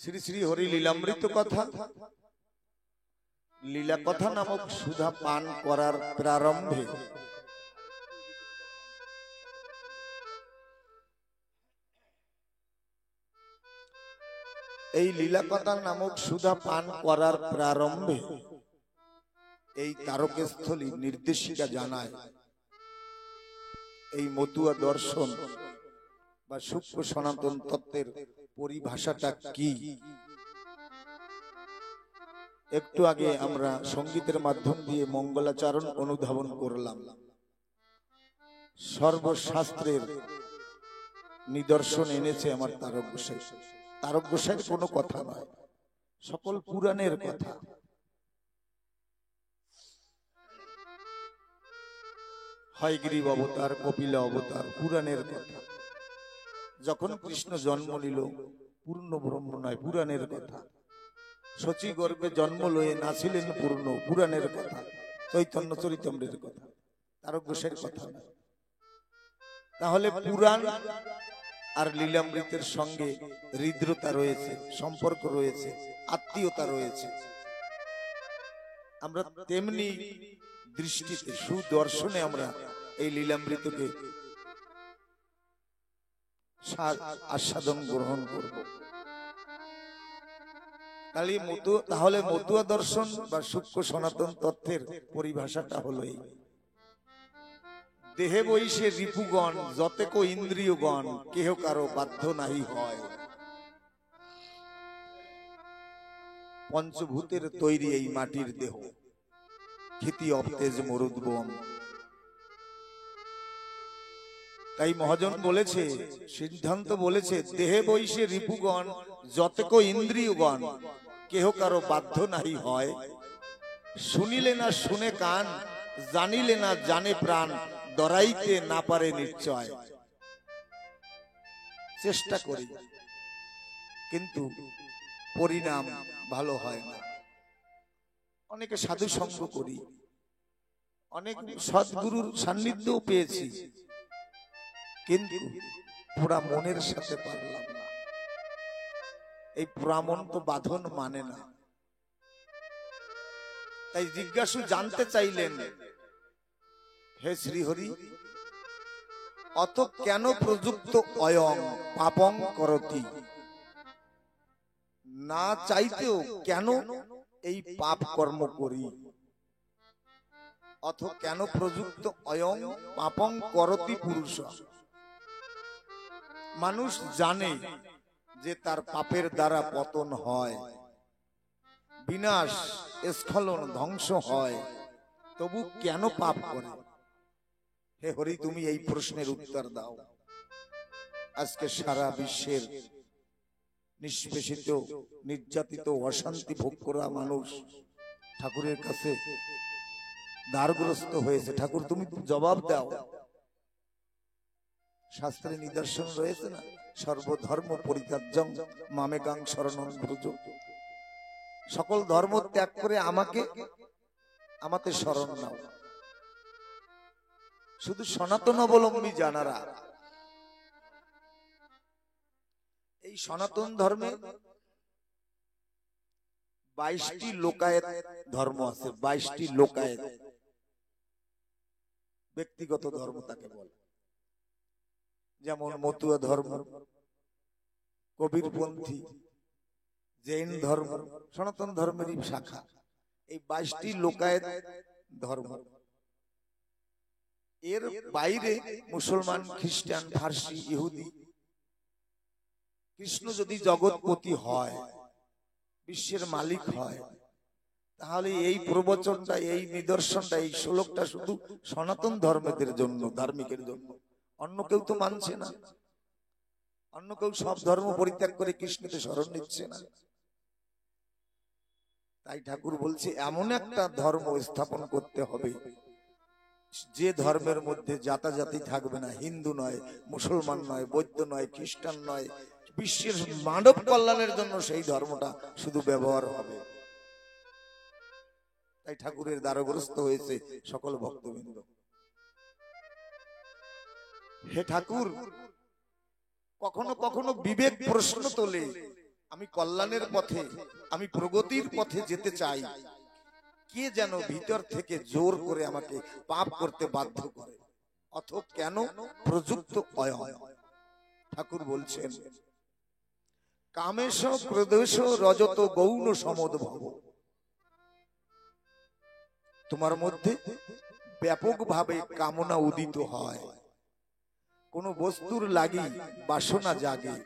শ্রী শ্রী হরি লীলামৃত কথা লীলা কথা নামক সুধা পান করার প্রারম্ভে এই লীলা কথা নামক সুধা পান করার প্রারম্ভে এই তারকেস্থলী নির্দেশিকা জানায় এই মতুয়া দর্শন বা সূক্ষ্ম সনাতন তত্ত্বের পরিভাষাটা কি। একটু আগে আমরা সঙ্গীতের মাধ্যম দিয়ে মঙ্গলাচরণ অনুধাবন করলাম। সর্বশাস্ত্রের নিদর্শন এনেছে আমার তারক গোসাই। তারক গোসাইয়ের কোনো কথা নয়, সকল পুরাণের কথা। হয়গ্রীব অবতার, কপিলা অবতার, পুরাণের কথা। যখন কৃষ্ণ জন্ম নিল পূর্ণ ব্রহ্ম নয়, পুরাণের কথা। শচী গর্ভে জন্ম লয়ে নাছিলেন পূর্ণ, পুরাণের কথা। চৈতন্য চরিতামৃতের কথা, তারক গোসাইয়ের কথা নয়। তাহলে পুরাণ আর লীলামৃতের সঙ্গে হৃদ্রতা রয়েছে, সম্পর্ক রয়েছে, আত্মীয়তা রয়েছে। আমরা তেমনি দৃষ্টিতে সুদর্শনে আমরা এই লীলামৃতকে আস্বাদন গ্রহণ করব। তাহলে মতুয়া দর্শন বা সূক্ষ্ম সনাতন তত্ত্বের পরিভাষাটা হলো এই: দেহে বৈশে রিপুগণ যতেক ইন্দ্রিয়গণ কেহ কারো বাধ্য নাহি হয়। পঞ্চভূতের তৈরি এই মাটির দেহ, ক্ষিতি অবতেজ মরুদ্বন। তাই মহাজন বলেছে, সিদ্ধান্ত বলেছে, দেহে বৈশে রিপুগণ যতেক ইন্দ্রিয়গণ কেহ কারো বাধ্য নাহি হয়। শুনিলে না শুনে কান, জানিলে না জানে প্রাণ, ডরাইতে না পারে নিশ্চয়। চেষ্টা করি কিন্তু পরিণাম ভালো হয় না। অনেকে সাধু সঙ্গ করি, অনেক সদ্গুরুর সান্নিধ্যও পেয়েছি, কিন্তু পুরা মনের সাথে পারলাম না। এই প্রামণ তো বাঁধন মানে না। তাই জিজ্ঞাসু জানতে চাইলেন, হে শ্রীহরি, অত কেন প্রযুক্ত অয়ং পাপং করতি? না চাইতেও কেন এই পাপ কর্ম করি? অথ কেন প্রযুক্ত অয়ং পাপং করতি পুরুষ? মানুষ জানে যে তার পাপের দ্বারা পতন হয়, বিনাশ, স্খলন, ধ্বংস হয়, তবু কেন পাপ করে? হে হরি, তুমি এই প্রশ্নের উত্তর দাও। আজকে সারা বিশ্বের নিষ্পেষিত, নির্যাতিত, অশান্তি ভোগ করা মানুষ ঠাকুরের কাছে দ্বারগ্রস্ত হয়েছে। ঠাকুর তুমি জবাব দাও। শাস্ত্রে নিদর্শন রয়েছে না, সর্বধর্ম পরিত্যাজ্যং মামেকাং শরণং ব্রজ। সকল ধর্ম ত্যাগ করে আমাকে শরণ নাও। শুধু সনাতন অবলম্বী জানারা। এই সনাতন ধর্মে 22টি লোকায়েত ধর্ম আছে। 22টি লোকায়েত, ব্যক্তিগত ধর্ম তাকে বলে। যেমন মতুয়া ধর্ম, কবিরপন্থী, জৈন ধর্ম, সনাতন ধর্মেরই শাখা। এই 22টি লোকায়েত ধর্ম। এর বাইরে মুসলমান, খ্রিস্টান, ফার্সি, ইহুদি। কৃষ্ণ যদি জগৎপতি হয়, বিশ্বের মালিক হয়, তাহলে এই প্রবচনটা, এই নিদর্শনটা, এই শ্লোকটা শুধু সনাতন ধর্মের জন্য, ধার্মিকের জন্য। অন্য কেউ তো মানছে না, অন্য কেউ সব ধর্ম পরিত্যাগ করে কৃষ্ণকে শরণ নিচ্ছে না। তাই ঠাকুর বলছে এমন একটা ধর্ম স্থাপন করতে হবে যে ধর্মের মধ্যে জাতাজাতি থাকবে না। হিন্দু নয়, মুসলমান নয়, বৌদ্ধ নয়, খ্রিস্টান নয়, বিশ্বের মানব কল্যাণের জন্য সেই ধর্মটা শুধু ব্যবহার হবে। তাই ঠাকুরের দ্বারগ্রস্ত হয়েছে সকল ভক্তবৃন্দ। হে ঠাকুর, কখনো কখনো বিবেক প্রশ্ন তোলে আমি কল্যাণের পথে, আমি প্রগতির পথে যেতে চাই, কে যেন ভিতর থেকে জোর করে আমাকে পাপ করতে বাধ্য করে। অথ কেন প্রযুক্ত অয়ম। ঠাকুর বলছেন কামেশ ক্রোধেশ রজত গৌণ সমদ্ভব। তোমার মধ্যে ব্যাপকভাবে কামনা উদিত হয়, কোন বস্তুর লাগি বাসনা জাগে,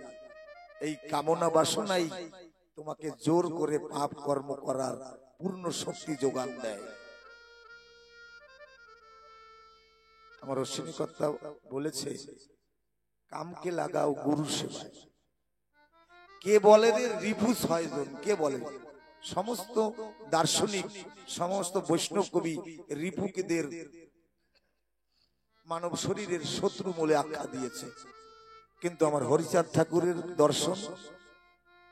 এই কামনা বাসনাই তোমাকে জোর করে পাপ কর্ম করার পূর্ণ শক্তি যোগান দেয়। আমার অশ্বিনীকর্তা বলেছে কামকে লাগাও গুরু সেবায়। কে বলে রে রিপু ছয়জন, কে বলে? সমস্ত দার্শনিক, সমস্ত বৈষ্ণব কবি রিপুকেদের মানব শরীরের শত্রু বলে আখ্যা দিয়েছে, কিন্তু আমার হরিচাঁদ ঠাকুরের দর্শন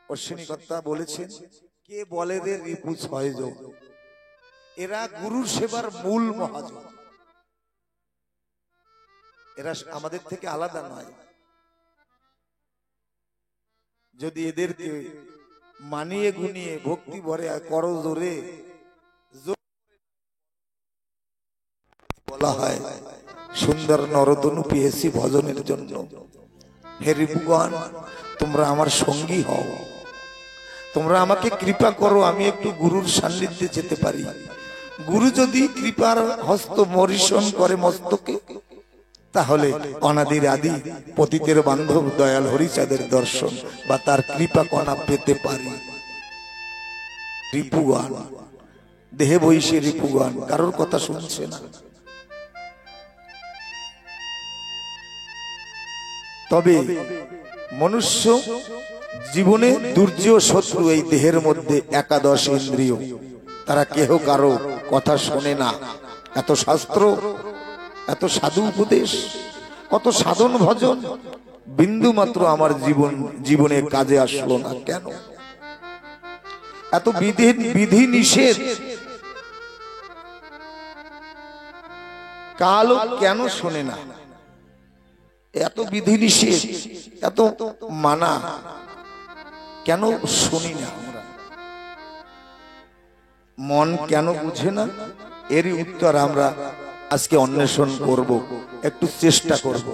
অশ্বিনীকর্তা বলেছেন কে বলে রে রিপু ছয়জন, এরা গুরুর সেবার মূল মহাজন। এরা আমাদের থেকে আলাদা নয়। যদি এদেরকে মানিয়ে গুনিয়ে ভক্তি ভরে করো জোরে বলা হয় সুন্দর নরতনু পেয়েছি ভজনের জন্য। হে রিপুগণ, তোমরা আমার সঙ্গী হও, তোমরা আমাকে কৃপা করো, আমি একটু গুরুর সান্নিধ্যে যেতে পারি। গুরু যদি কৃপার হস্ত মরিশন করে মস্তকে, তাহলে অনাদির আদি পতিতের বান্ধব দয়াল হরিচাঁদের দর্শন বা তার কৃপা কণা পেতে পারি। রিপুগণ, দেহে বৈশে রিপুগণ, কারোর কথা শুনছে না। তবে মনুষ্য জীবনে দুর্জয় শত্রু এই দেহের মধ্যে একাদশ ইন্দ্রিয়, তারা কেহ কারো কথা শোনে না। এত শাস্ত্র, এত সাধু উপদেশ, কত সাধন ভজন, বিন্দু মাত্র আমার জীবনে কাজে আসলো না কেন? এত বিধি নিষেধ কালও কেন শোনে না? এত বিধি নিষেধ, এত মানা কেন শুনি না আমরা? মন কেন বুঝে না? এরই উত্তর আমরা আজকে অন্বেষণ করব, একটু চেষ্টা করব।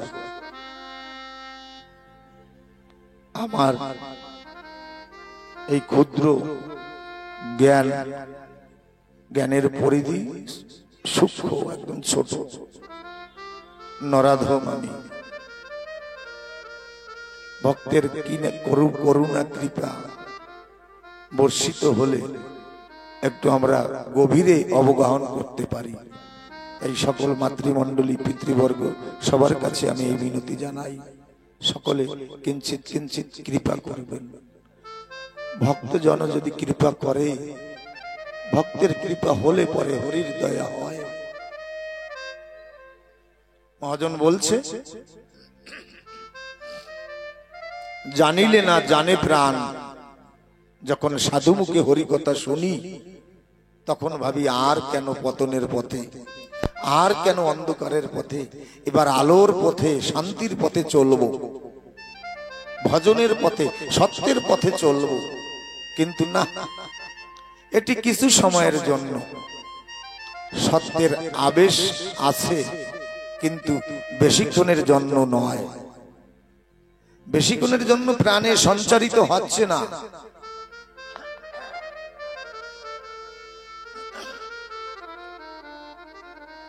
আমার এই ক্ষুদ্র জ্ঞানের পরিধি সূক্ষ্ম, একদম ছোট, নরাধম আমি। ভক্তের কিনে করুণা কৃপা বর্ষিত হলে একটু আমরা গভীরে অবগাহন করতে পারি। এই সকল মাতৃমণ্ডলী, পিতৃবর্গ সবার কাছে আমি এই মিনতি জানাই, সকলে কিঞ্চিত কিঞ্চিত কৃপা করবেন। ভক্তজন যদি কৃপা করে, ভক্তের কৃপা হলে পরে হরির দয়া হয়। মহাজন বলছে জানিলে না জানে প্রাণ, যখন সাধু মুখে হরি কথা শুনি তখন ভাবি আর কেন পতনের পথে, আর কেন অন্ধকারের পথে, এবার আলোর পথে, শান্তির পথে চলবো, ভজনের পথে, সত্যের পথে চলবো। কিন্তু না, এটি কিছু সময়ের জন্য। সত্যের আবেশ আছে, কিন্তু বেশিক্ষণের জন্য নয়। বেশিক্ষণের জন্য প্রাণে সঞ্চারিত হচ্ছে না।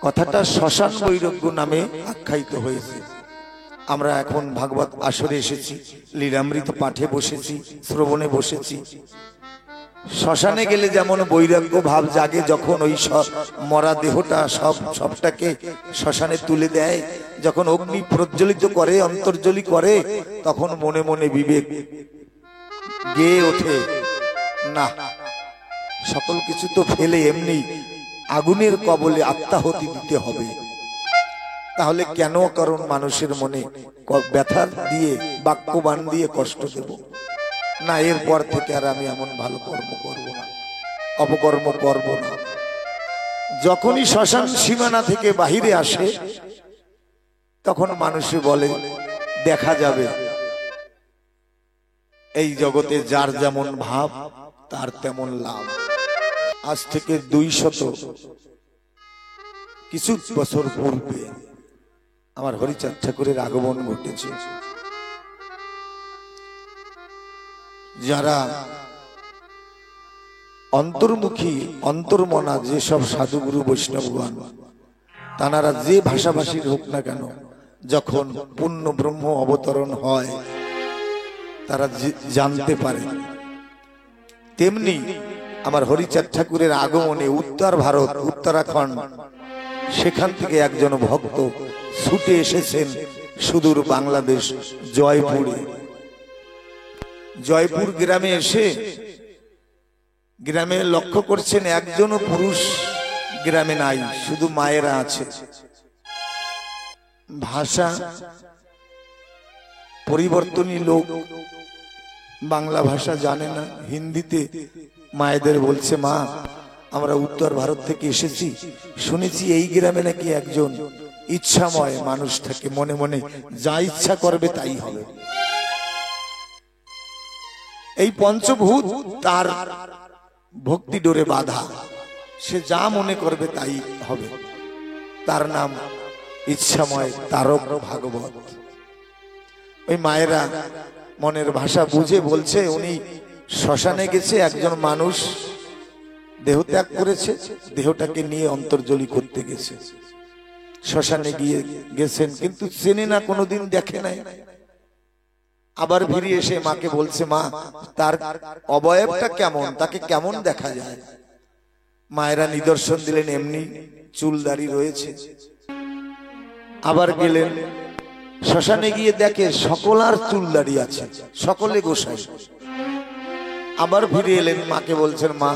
কথাটা শ্মশান বৈরাগ্য নামে আখ্যায়িত হয়েছে। আমরা এখন ভাগবত আসরে এসেছি, লীলামৃত পাঠে বসেছি, শ্রবণে বসেছি। শ্মশানে গেলে যেমন বৈরাগ্য ভাব জাগে, যখন ওই মরা দেহটা সবটাকে শ্মশানে তুলে দেয়, যখন অগ্নি প্রজ্বলিত করে, অন্তর্জলি করে, তখন মনে মনে বিবেক গেয়ে ওঠে, না, সকল কিছু তো ফেলে এমনি আগুনের কবলে আত্মাহুতি দিতে হবে। তাহলে কেন কারণ মানুষের মনে ব্যথা দিয়ে, বাক্যবান দিয়ে কষ্ট দেব? না, এরপর থেকে আর আমি এমন ভালো কর্ম করব না, অপকর্ম করব না। যখনই শ্মশান সীমানা থেকে বাহিরে আসে, তখন মানুষে বলে দেখা যাবে। এই জগতে যার যেমন ভাব তার তেমন লাভ। আজ থেকে 200 কিছু বছর পূর্বে আমার হরিচাঁদ ঠাকুরের আগমন ঘটেছে। যারা অন্তর্মুখী অন্তর্মনা যেসব সাধুগুরু বৈষ্ণবগণ, তানারা যে ভাষাভাষীর হোক না কেন, যখন পূর্ণ ব্রহ্ম অবতরণ হয় তারা জানতে পারে। তেমনি আমার হরিচাঁদ ঠাকুরের আগমনে উত্তর ভারত, উত্তরাখণ্ড, সেখান থেকে একজন ভক্ত ছুটে এসেছেন সুদূর বাংলাদেশ জয়পুরে। জয়পুর গ্রামে এসে গ্রামে লক্ষ্য করছেন একজনও পুরুষ গ্রামে নাই, শুধু মায়েরা আছে। ভাষা পরিবর্তনী লোক, বাংলা ভাষা জানে না, হিন্দিতে মায়েদের বলছে, মা আমরা উত্তর ভারত থেকে এসেছি, শুনেছি এই গ্রামে নাকি একজন ইচ্ছাময় মানুষ থাকে, মনে মনে যা ইচ্ছা করবে তাই হবে। এই পঞ্চভূত তার ভক্তি ডোরে বাধা, সে যা মনে করবে তাই হবে। তার নাম ইচ্ছাময় তারক ভাগবত। ওই মায়েরা মনের ভাষা বুঝে বলছে, উনি শ্মশানে গেছে, একজন মানুষ দেহত্যাগ করেছে, দেহটাকে নিয়ে অন্তর্জলি করতে গেছে। শ্মশানে গেছেন, কিন্তু চেনে না, কোনোদিন দেখে নাই। আবার ফিরে এসে মাকে বলছে, মা তার অবয়বটা কেমন, তাকে কেমন দেখা যায়? মায়েরা নিদর্শন দিলেন, এমনি চুল দাড়ি রয়েছে। আবার গেলেন শ্মশানে, গিয়ে দেখে সকলার চুল দাড়ি আছে, সকলে গোসাই। আবার ফিরে এলেন, মাকে বলছেন, মা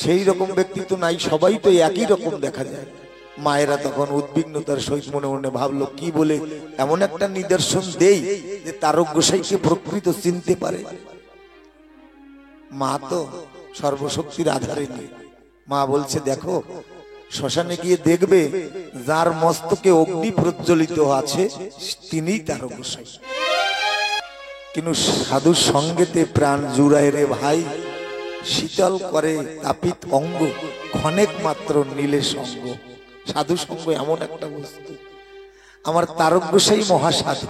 সেই রকম ব্যক্তি তো নাই, সবাই তো একই রকম দেখা যায়। মায়েরা তখন উদ্বিগ্নতার সহিত মনে মনে ভাবলো, কি বলে এমন একটা নিদর্শন দেই যে তারক গোসাইকে প্রকৃত চিনতে পারে। মা তো সর্বশক্তির আধারে নেই। মা বলছে, দেখো শ্মশানে গিয়ে দেখবে যার মস্তকে অগ্নি প্রজ্বলিত আছে তিনিই তারক গোসাই। কিন্তু সাধুর সঙ্গেতে প্রাণ জুড়ায় রে ভাই, শীতল করে তাপিত অঙ্গ, ক্ষণেক মাত্র নীলে সঙ্গ। সাধু সঙ্গ এমন একটা বস্তু। আমার তারক গোসাই মহাসাধু,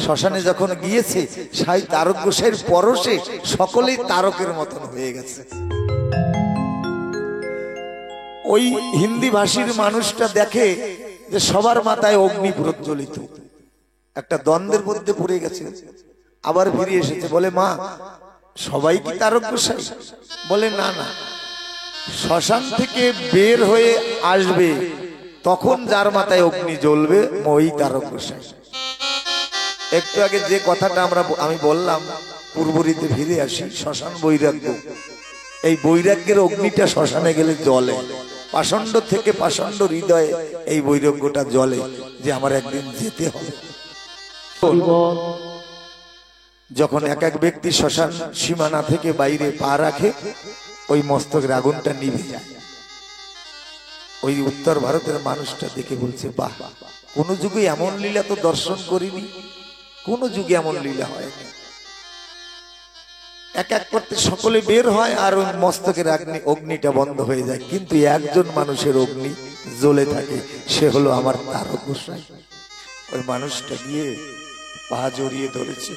শ্মশানে যখন গিয়েছে সেই তারক গোসাইয়ের পরশে সকলেই তারকের মতন হয়ে গেছে। ওই হিন্দি ভাষীর মানুষটা দেখে যে সবার মাথায় অগ্নি প্রজ্বলিত, একটা দ্বন্দ্বের মধ্যে পড়ে গেছে। আবার ফিরে এসেছে, বলে, মা সবাই কি তারক গোসাই? বলে, না না, শ্মশান থেকে বের হয়ে আসবে তখন যার মাথায় অগ্নি জ্বলবে ওই তারক গোসাই। একটু আগে যে কথাটা আমি বললাম, পূর্বরীতে ফিরে আসি, শ্মশান বৈরাগ্য। এই বৈরাগ্যের অগ্নিটা শ্মশানে গেলে জ্বলে, পাষণ্ড থেকে পাষণ্ড হৃদয়ে এই বৈরাগ্যটা জ্বলে যে আমার একদিন যেতে হবে। যখন এক এক ব্যক্তি শ্মশান সীমানা থেকে বাইরে পা রাখে, ওই মস্তকের আগুনটা নিভে যায়। ওই উত্তর ভারতের মানুষটা দেখে বলছে, বাহ, কোন যুগে এমন লীলা তো দর্শন করিনি, কোন যুগে এমন লীলা হয়নি। এক এক করতে সকলে বের হয় আর ওই মস্তকের অগ্নিটা বন্ধ হয়ে যায়, কিন্তু একজন মানুষের অগ্নি জ্বলে থাকে, সে হলো আমার তারক গোসাই। ওই মানুষটা গিয়ে পা জড়িয়ে ধরেছে,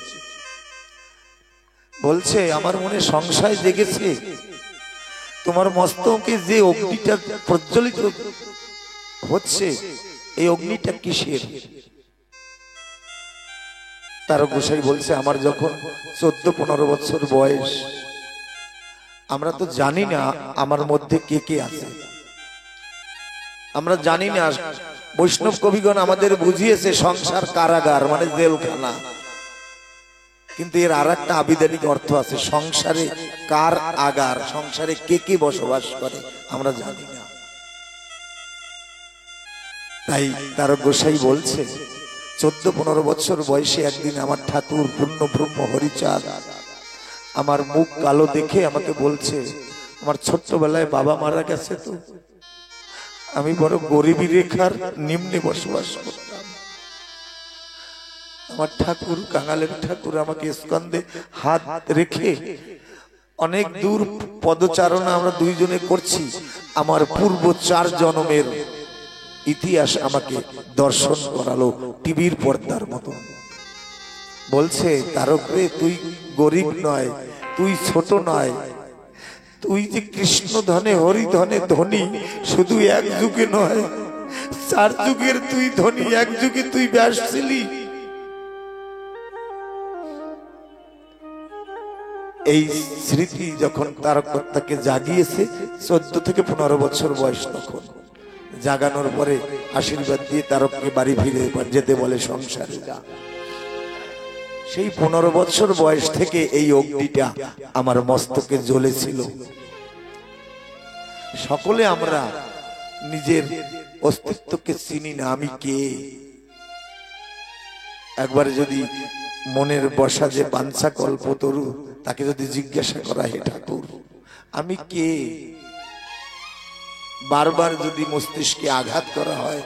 বলছে, আমার মনে সংশয় জেগেছে, তোমার মস্তকে যে অগ্নিটা প্রজ্বলিত হচ্ছে, এই অগ্নিটা কিসের? তারক গোসাই বলছে, আমার যখন 14-15 বছর বয়স, আমরা তো জানি না আমার মধ্যে কে কে আছে, আমরা জানি না। বৈষ্ণব কবিগণ আমাদের বুঝিয়েছে সংসার কারাগার মানে জেলখানা, কিন্তু এর আর একটা আবিধানিক অর্থ আছে, সংসারে কার আগার, সংসারে কে কে বসবাস করে আমরা জানি না। তাই তারক গোসাই বলছে, 14-15 বছর বয়সে একদিন আমার ঠাকুর পূর্ণ ব্রহ্ম হরিচাঁদ আমার মুখ কালো দেখে আমাকে বলছে, আমার ছোট্টবেলায় বাবা মারা গেছে, তো আমি বড় গরিবী রেখার নিম্নে বসবাস করতাম, আমার ঠাকুর, কাঙালের ঠাকুর আমাকে স্কন্ধে হাত রেখে অনেক দূর পদচারণা আমরা দুইজনে করছি। আমার পূর্ব 4 জন্মের ইতিহাস আমাকে দর্শন করালো টিভির পর্দার মতো। বলছে, তারক রে, তুই গরিব নয়, তুই ছোট নয়, তুই যে কৃষ্ণ ধনে হরি ধনে ধনী, শুধু এক যুগে নয়, 4 যুগের তুই ধনী, এক যুগে তুই ব্যাস ছিলি। এই স্মৃতি যখন তারকর্তাকে জাগিয়েছে, 14 থেকে 15 বছর বয়স, তখন জাগানোর পরে আশীর্বাদ দিয়ে তারককে বাড়ি ফিরে যেতে বলে, সংসারে যা। সেই 15 বছর বয়স থেকে এই অগ্নিটা আমার মস্তকে জ্বলেছিল। সকলে আমরা নিজের অস্তিত্বকে চিনি না, আমি কে। একবার যদি মনের বসা যে বাঞ্ছা কল্পতরু, তাকে যদি জিজ্ঞাসা করা, হে ঠাকুর আমি কে, বারবার যদি মস্তিষ্কে আঘাত করা হয়,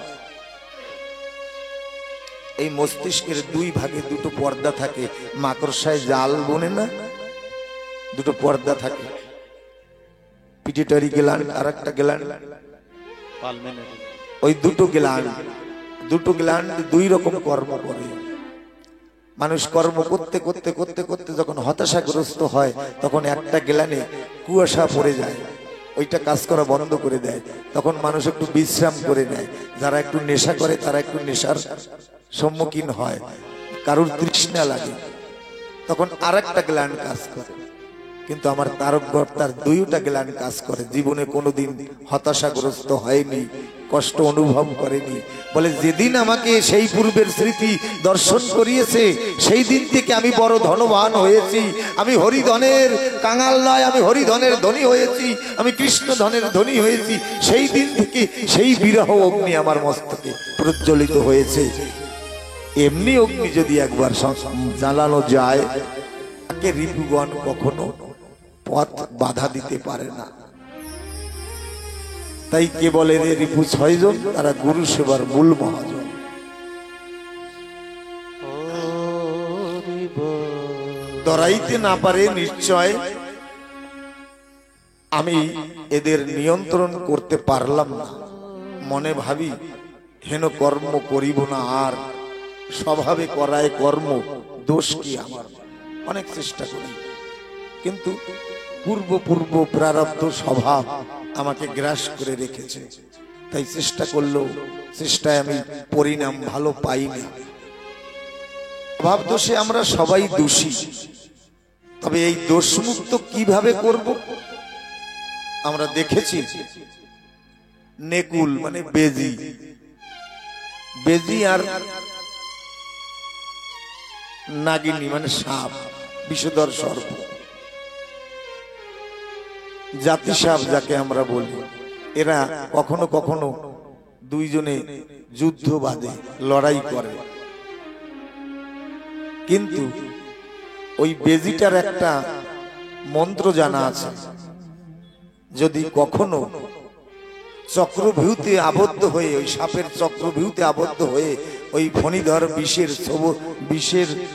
এই মস্তিষ্কের 2 ভাগে 2টো পর্দা থাকে, মাকড়সায় জাল বনে না, 2টো পর্দা থাকে, পিটিউটারি গ্ল্যান্ড আর একটা গ্ল্যান্ড পালমেনারি। ওই 2টো গ্ল্যান্ড 2 রকম কর্ম করে। মানুষ কর্ম করতে করতে করতে করতে যখন হতাশাগ্রস্ত হয়, তখন একটা গ্ল্যান্ডে কুয়াশা পড়ে যায়, ওইটা কাজ করা বন্ধ করে দেয়। তখন মানুষ একটু বিশ্রাম করে নেয়। যারা একটু নেশা করে তারা একটু নেশার সম্মুখীন হয়, কারোর তৃষ্ণা লাগে, তখন আরেকটা গ্ল্যান্ড কাজ করে। কিন্তু আমার তারকর্তার 2টা গ্ল্যান্ড কাজ করে। জীবনে কোনোদিন হতাশাগ্রস্ত হয়নি, কষ্ট অনুভব করেনি। বলে, যেদিন আমাকে সেই পূর্বের স্মৃতি দর্শন করিয়েছে, সেই দিন থেকে আমি বড় ধনবান হয়েছি। আমি হরিধনের কাঙাল নয়, আমি হরিধনের ধনী হয়েছি, আমি কৃষ্ণ ধনের ধনী হয়েছি। সেই দিন থেকে সেই বিরহ অগ্নি আমার মস্তকে প্রজ্বলিত হয়েছে। এমনি অগ্নি যদি একবার জ্বালানো যায়, তাকে রিপুগণ কখনো পথ বাধা দিতে পারে না। তাই কে বলে রে রিপু 6 জন, তারা গুরু সেবার মূল মহাজন। ধরাইতে না পারে নিশ্চয়, আমি এদের নিয়ন্ত্রণ করতে পারলাম না। মনে ভাবি, হেন কর্ম করিব না আর, স্বভাবে করায় কর্ম, দোষ কি আমার। অনেক চেষ্টা করি, কিন্তু পূর্ব প্রারব্ধ স্বভাব আমাকে গ্রাস করে রেখেছে। তাই চেষ্টা করলেও চেষ্টায় আমি পরিণাম ভালো পাই না। স্বভাব দোষে আমরা সবাই দোষী, তবে এই দোষমুক্ত কিভাবে করব? আমরা দেখেছি, নেকুল মানে বেজি আর নাগিনী মানে সাপ, বিষধর সর্প, জাতি সাপ যাকে আমরা বলি। এরা কখনো কখনো 2 জনে যুদ্ধ বাঁধে, লড়াই করে। কিন্তু ওই বেজিটার একটা মন্ত্র জানা আছে, যদি কখনো চক্রভিউতে আবদ্ধ হয়ে, ওই সাপের চক্রভিউতে আবদ্ধ হয়ে ওই ফণীধর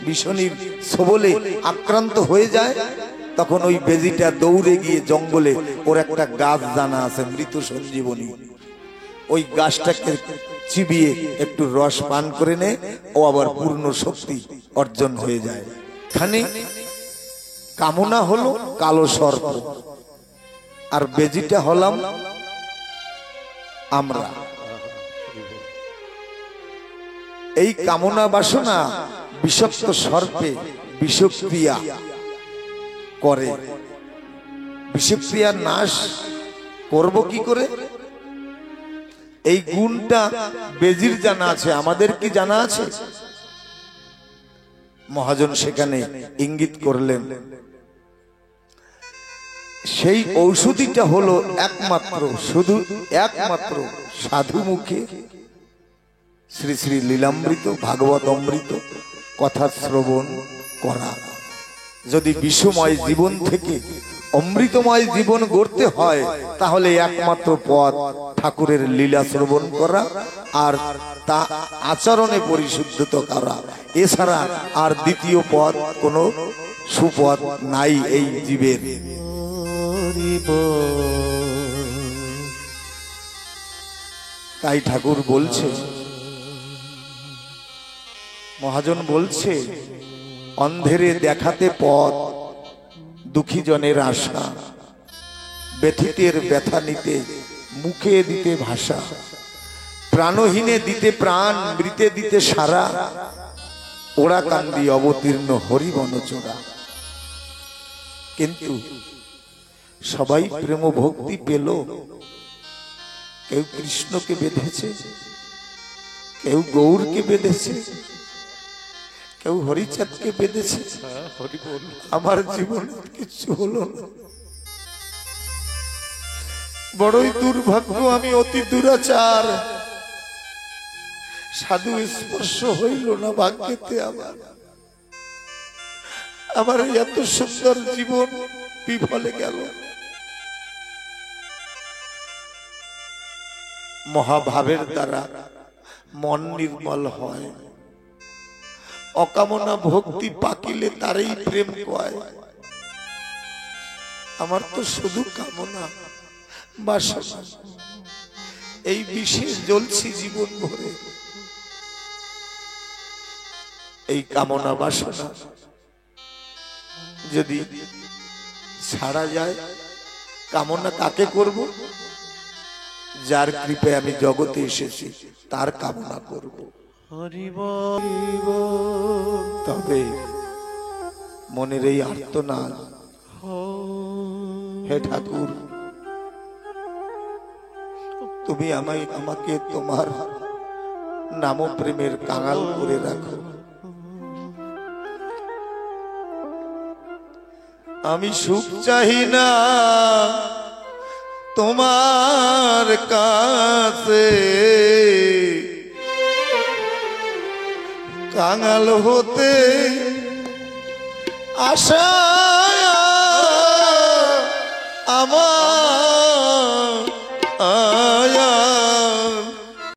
বিষণীর ছোবলে আক্রান্ত হয়ে যায়, তখন ওই বেজিটা দৌড়ে গিয়ে জঙ্গলে, ওর একটা গাছ জানা আছে মৃত সঞ্জীবনী, ওই গাছটাকে চিবিয়ে একটু রস পান করে নেয়, ও আবার পূর্ণ শক্তি অর্জন হয়ে যায়। এখানে কামনা হলো কালো সর্প, আর বেজিটা হলাম আমরা। এই কামনা বাসনা বিষাক্ত সর্পে বিষক্রিয়া করে। বিষক্রিয়ার নাশ করব কি করে? এই গুণটা বেজির জানা আছে, আমাদের কি জানা আছে? মহাজন সেখানে ইঙ্গিত করলেন, সেই ঔষধিটা হলো একমাত্র সাধু মুখে শ্রী শ্রী লীলামৃত ভাগবত অমৃত কথা শ্রবণ করা। যদি বিষময় জীবন থেকে অমৃতময় জীবন গড়তে হয়, তাহলে একমাত্র পথ ঠাকুরের লীলা শ্রবণ করা আর তা আচরণে পরিশুদ্ধ করা, এছাড়া আর দ্বিতীয় পথ কোনো সুপথ নাই এই জীবের। তাই ঠাকুর বলছে, মহাজন বলছে, অন্ধেরে দেখাতে পথ, দুঃখী জনের আশা, ব্যথিতের ব্যথা নিতে, মুখে দিতে ভাষা, প্রাণহীনে দিতে প্রাণ, মৃতে দিতে সারা, ওরা কান্দি অবতীর্ণ হরিবন চোরা। কিন্তু সবাই প্রেম ভক্তি পেল, কেউ কৃষ্ণকে বেঁধেছে, কেউ গৌরকে বেঁধেছে, কেউ হরিচাঁদকে বেঁধেছে। আমার জীবনে কিছু হলো না, বড়ই দুর্ভাগ্য, আমি অতি দুরাচার, সাধু স্পর্শ হইল না ভাগ্যেতে আমার। আমার এত সুন্দর জীবন বিফলে গেল। মহাভাবের দ্বারা মন নির্মল হয়, অকামনা ভক্তি পাকিলে তারই প্রেম কয়। আমার তো শুধু কামনা বাসনা, এই বিশেষ জ্বলছি জীবন ভরে। এই কামনা বাসনা যদি ছাড়া যায়, কামনা কাকে করব? যার কৃপায় আমি জগতে এসেছি তার কামনা করব। তবে মনের এই আর্তনাদ, হে ঠাকুর, তুমি আমাকে তোমার নাম প্রেমের কাঙাল করে রাখো। আমি সুখ চাহি না তোমার কাছে, কাঙাল হতে আশা আমার